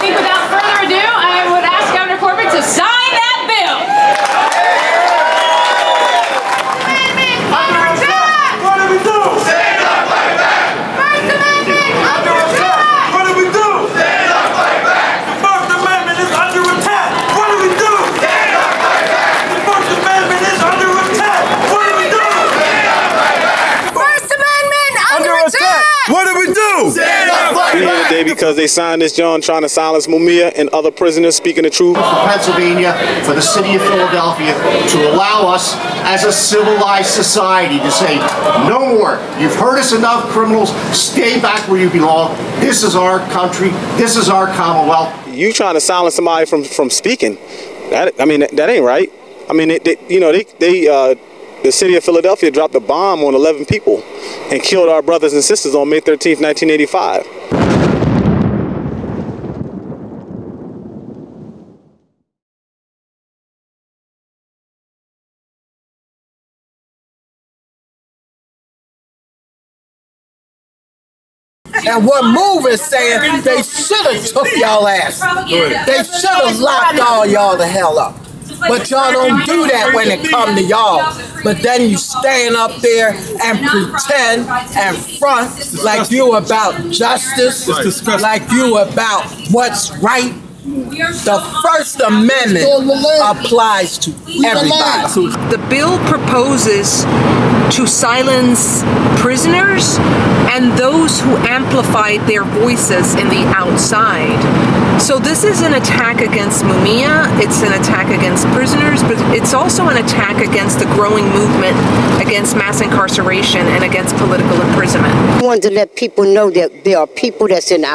think without further ado, I would ask Governor Corbett to sign that bill. Under attack! What do we do? Stand up, fight back! First Amendment under attack! What do we do? Stand up, fight back! The First Amendment is under attack! What do we do? Stand up, fight back! The First Amendment is under attack! What do we do? Stand up, fight back! First Amendment under attack! What do we do? Stand up, fight back! We're here today because they signed this John trying to silence Mumia and other prisoners speaking the truth. For Pennsylvania, for the city of Philadelphia, to allow us as a civilized society to say, no more. You've heard us enough, criminals. Stay back where you belong. This is our country. This is our Commonwealth. You trying to silence somebody from speaking? That ain't right. I mean, the city of Philadelphia dropped a bomb on 11 people and killed our brothers and sisters on May 13th, 1985. And what Move is saying, they should have took y'all ass. They should have locked all y'all the hell up. But y'all don't do that when it come to y'all. But then you stand up there and pretend and front like you about justice, like you about what's right. The First Amendment applies to everybody. The bill proposes to silence prisoners and those who amplified their voices in the outside. So this is an attack against Mumia, it's an attack against prisoners, but it's also an attack against the growing movement against mass incarceration and against political imprisonment. I wanted to let people know that there are people that's in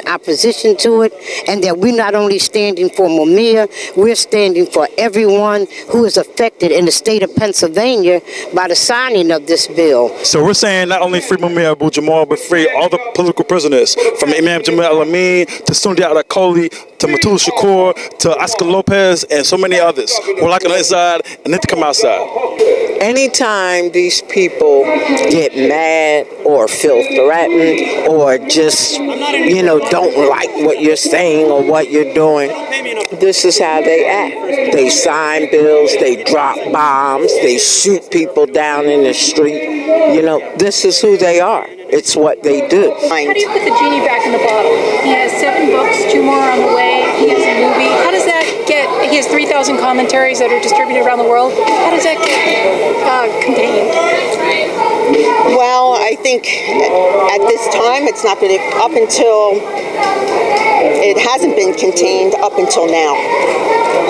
opposition to it, and that we're not only standing for Mumia, we're standing for everyone who is affected in the state of Pennsylvania by the signing of this bill. So we're saying not only free Mumia Abu Jamal, but free all the political prisoners, from Imam Jamal al-Amin to Sundi al-Akoli to Matul Shakur to Oscar Lopez and so many others. We're locked on the inside and need to come outside. Anytime these people get mad or feel threatened or just, don't like what you're saying or what you're doing, this is how they act. They sign bills, they drop bombs, they shoot people down in the street. This is who they are. It's what they do. How do you put the genie back in the bottle? He has 7 books, 2 more on the way. He has a movie. How does that get? He has 3,000 commentaries that are distributed around the world. How does that get contained? Well, I think at this time it's not going to, it hasn't been contained up until now.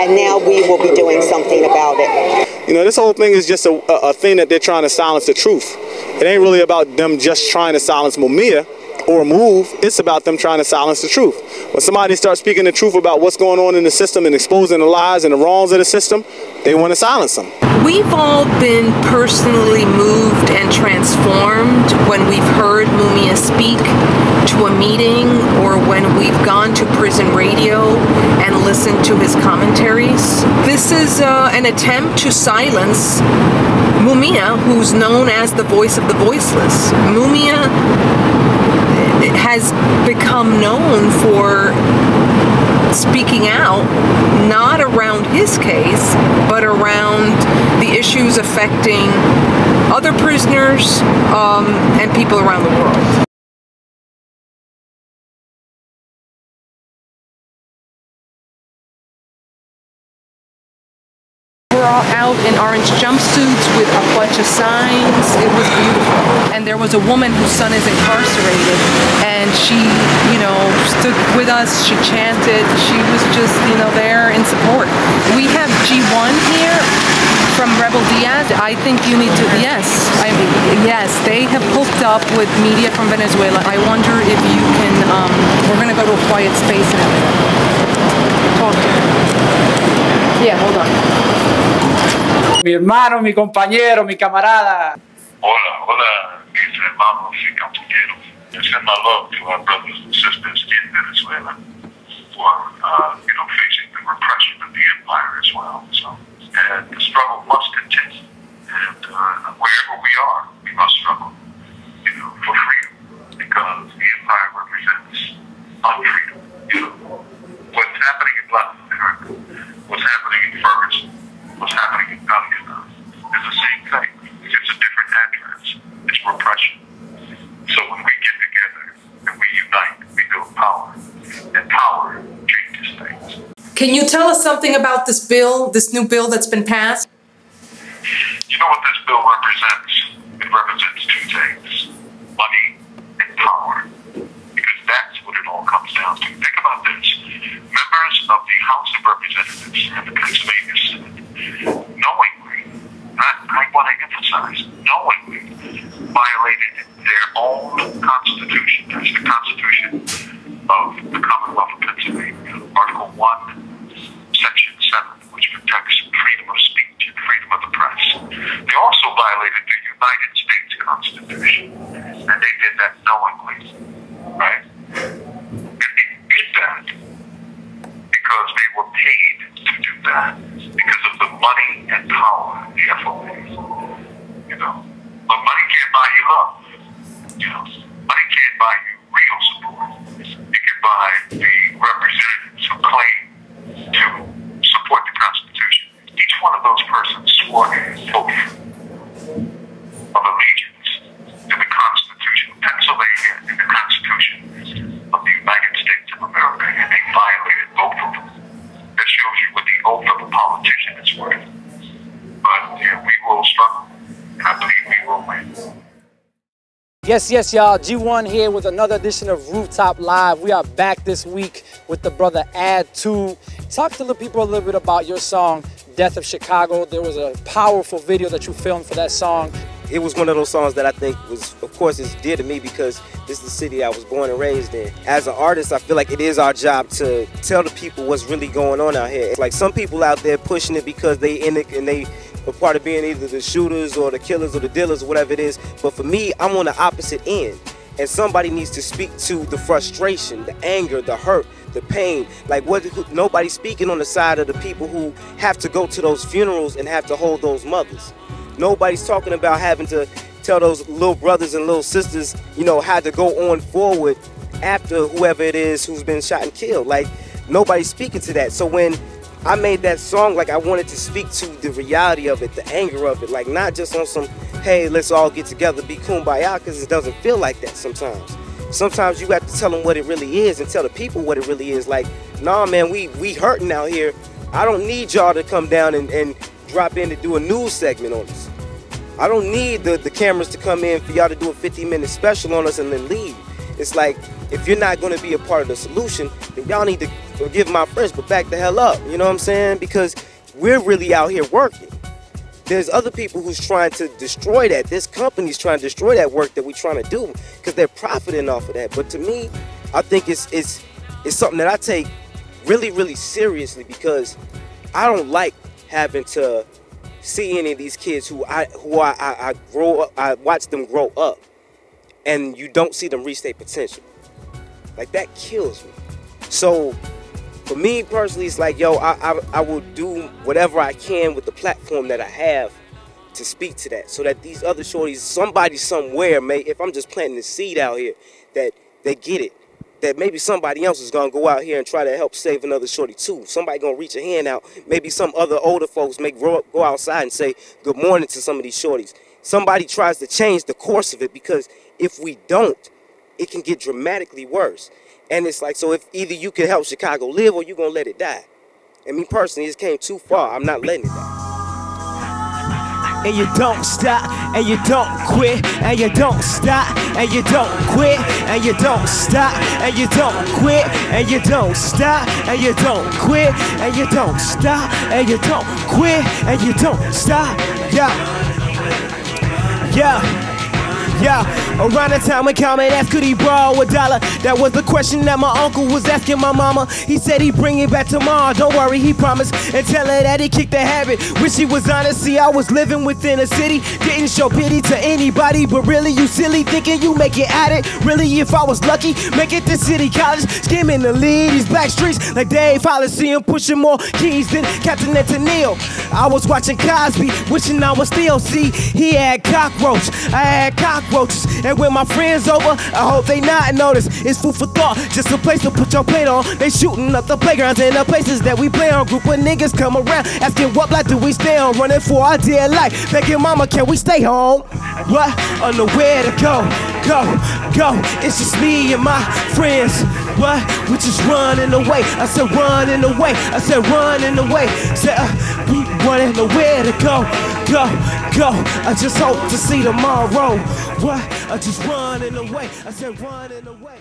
And now we will be doing something about it. This whole thing is just a thing that they're trying to silence the truth. It ain't really about them just trying to silence Mumia or Move. It's about them trying to silence the truth. When somebody starts speaking the truth about what's going on in the system and exposing the lies and the wrongs of the system, they want to silence them. We've all been personally moved and transformed when we've heard Mumia speak to a meeting or when we've gone to prison radio and listened to his commentaries. This is an attempt to silence Mumia, who's known as the voice of the voiceless. Mumia has become known for speaking out, not around his case, but around the issues affecting other prisoners and people around the world. We're all out in orange jumpsuits with a bunch of signs. It was beautiful. And there was a woman whose son is incarcerated, and she, stood with us, she chanted, she was just, there in support. We have G1 here from Rebel Diaz. I think you need to, yes, they have hooked up with media from Venezuela. I wonder if you can, we're gonna go to a quiet space and everything. Talk to her. Yeah, hold on. Mi hermano, mi compañero, mi camarada. Hola, mis hermanos y compañeros. I send my love to our brothers and sisters in Venezuela who are, facing the repression of the empire as well. So, and the struggle must continue. And wherever we are, we must struggle, for freedom, because the empire represents unfreedom. Ferguson, what's happening in Afghanistan is the same thing. It's a different address. It's repression. So when we get together and we unite, we build power. And power changes things. Can you tell us something about this bill, this new bill that's been passed? You know what this bill represents? It represents two things: money and power. Because that's what it all comes down to. Think about this. Members of the House of Representatives and the Pennsylvania Senate, knowingly, I want to emphasize, knowingly violated their own Constitution. That's the Constitution of the Commonwealth of Pennsylvania. Article 1, Section 7, which protects freedom of speech and freedom of the press. They also violated the United States Constitution, and they did that knowingly, right? And they did that because they were paid to do that, because of the money and power, the FOAs. You know, but money can't buy you love. You know, money can't buy you real support. You can buy the representatives who claim to support the Constitution. Each one of those persons swore an oath of allegiance to the Constitution of Pennsylvania and the Constitution of the United States of America, and they violated both of them. That shows you what the oath of a politician is worth. But yeah, we will struggle, and I believe we will win. Yes, y'all. G1 here with another edition of Rooftop Live. We are back this week with the brother Add-2. Talk to the people a little bit about your song, Death of Chicago. There was a powerful video that you filmed for that song. It was one of those songs that I think was, of course, is dear to me because this is the city I was born and raised in. As an artist, I feel like it is our job to tell the people what's really going on out here. It's like some people out there pushing it because they in it and they are part of being either the shooters or the killers or the dealers or whatever it is. But for me, I'm on the opposite end. And somebody needs to speak to the frustration, the anger, the hurt, the pain. Like nobody's speaking on the side of the people who have to go to those funerals and have to hold those mothers. Nobody's talking about having to tell those little brothers and little sisters, you know, how to go on forward after whoever it is who's been shot and killed. Like, nobody's speaking to that. So when I made that song, like, I wanted to speak to the reality of it, the anger of it. Like, not just on some, hey, let's all get together, be kumbaya, because it doesn't feel like that sometimes. Sometimes you have to tell them what it really is and tell the people what it really is. Like, nah, man, we hurting out here. I don't need y'all to come down and drop in to do a news segment on us. I don't need the cameras to come in for y'all to do a 50-minute special on us and then leave. It's like, if you're not going to be a part of the solution, then y'all need to forgive my French, but back the hell up. You know what I'm saying? Because we're really out here working. There's other people who's trying to destroy that. This company's trying to destroy that work that we're trying to do because they're profiting off of that. But to me, I think it's something that I take really, really seriously because I don't like having to see any of these kids who I watch them grow up and you don't see them reach their potential. Like, that kills me. So for me personally, it's like, yo, I will do whatever I can with the platform that I have to speak to that, so that these other shorties, somebody somewhere, if I'm just planting the seed out here, that they get it. That maybe somebody else is gonna go out here and try to help save another shorty too. Somebody gonna reach a hand out. Maybe some other older folks may go outside and say good morning to some of these shorties. Somebody tries to change the course of it, because if we don't, it can get dramatically worse. And it's like, so if either you can help Chicago live or you're gonna let it die. And me personally, it came too far. I'm not letting it die. And you don't stop, and you don't quit, and you don't stop, and you don't quit, and you don't stop, and you don't quit, and you don't stop, and you don't quit, and you don't stop, and you don't quit, and you don't stop. Around the time when Common asked could he borrow $1, that was the question that my uncle was asking my mama. He said he'd bring it back tomorrow, don't worry, he promised, and tell her that he kicked the habit. Wish he was honest, see I was living within a city, didn't show pity to anybody, but really you silly, thinking you make it at it. Really, if I was lucky, make it to City College, skimming the lead, these black streets like Dave Hollis, see him pushing more keys than Captain Netanyahu. I was watching Cosby, wishing I was still, see, he had cockroach, I had cockroach. cockroaches. And when my friends over, I hope they not notice. It's food for thought, just a place to put your plate on. They shooting up the playgrounds and the places that we play on. Group of niggas come around, asking what block do we stay on. Running for our dear life, begging mama, can we stay home? What? I don't know where to go. It's just me and my friends. What? We just running away. I said running away. I said running away. Said we running nowhere to go. I just hope to see tomorrow. What? I just running away. I said running away.